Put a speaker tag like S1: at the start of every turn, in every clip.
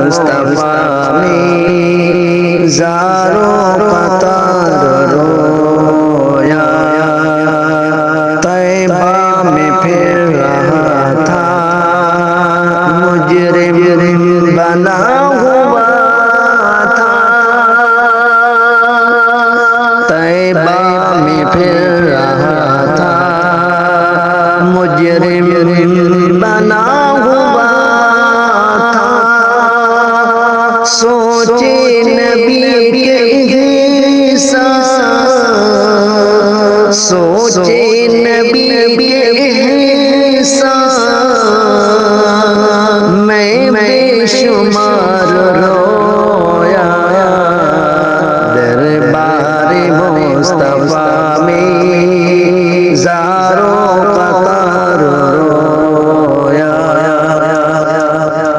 S1: मुस्तफा में ज़ारों कतार रोया। तैबा में फिर रहा था मुजरिम बना हुआ था। तैबा में फिर रहा था मुजरिम बना हुआ था। सोचे नबी के एहसान, सोचे नबी के एहसान, मैं बेशुमार रोया। दरबार मुस्तफा में ज़ारों कतार रोया।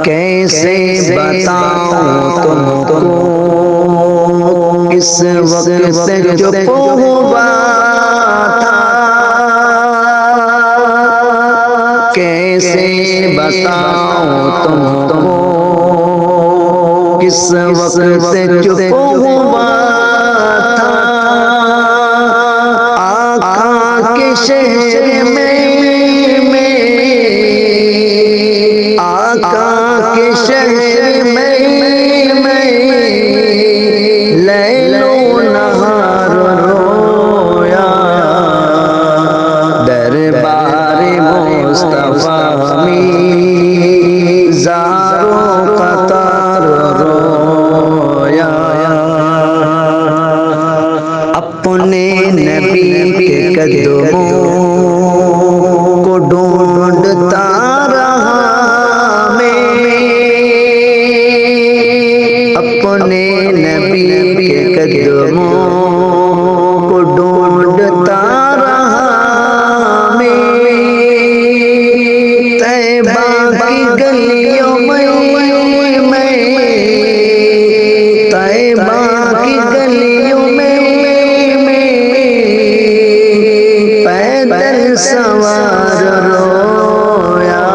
S1: कैसे बताऊं तुमको किस वक्त चुप हुआ था। कैसे बताऊं तुमको किस वक्त चुप हुआ था। आका के शहर में आका के शहर में लैलो नहार रोया। दरबार मुस्तफा में ज़ारों कतार रोया। अपने नबी के कदमों को ढूंढता रहा मैं। अपने नबी के कदमों को ढूंढता रहा मैं। तैबा की गलियों में तैबा की गलियों में पैदल सवार रोया।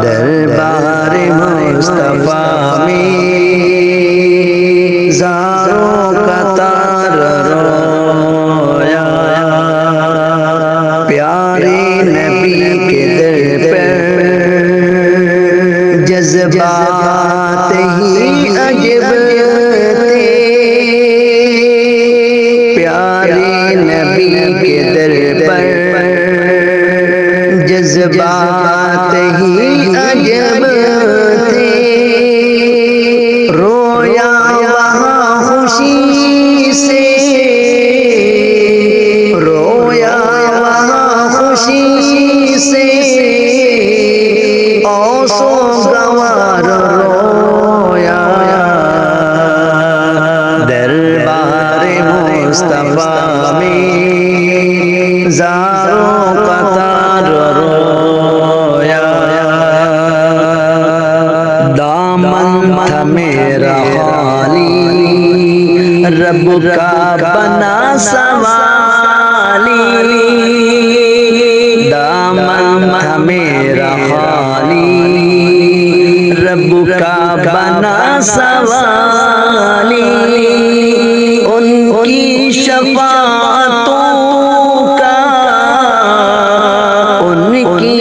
S1: दरबार मुस्तफा में ज़ारों कतार रोया। प्यारे नबी के दर पर जज्बात ही अजब थे। प्यारे नबी के दर पर जज्बात ही अजब थे। रोया वहाँ खुशी से, रोया वहाँ खुशी से, औसो गवार रोया। दरबार मुस्तफा में ज़ारों कतार रोया। दामन था मेरा खाली रब का बना सवाली। दामन था मेरा खाली रब का बना सवाली। उनकी शफाअतों का उनकी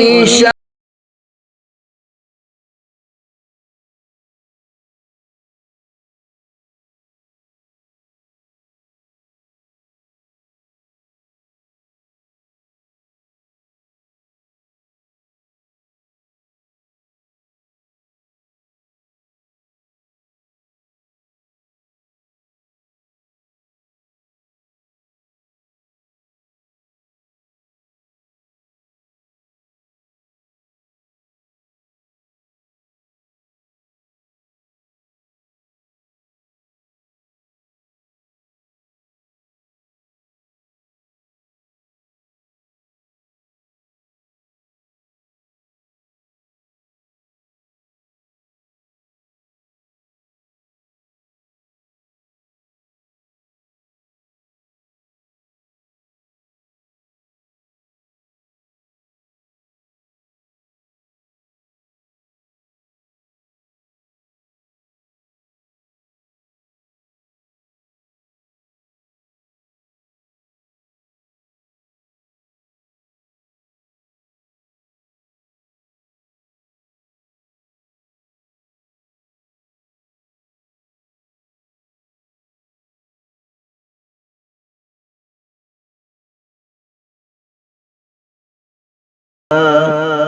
S1: का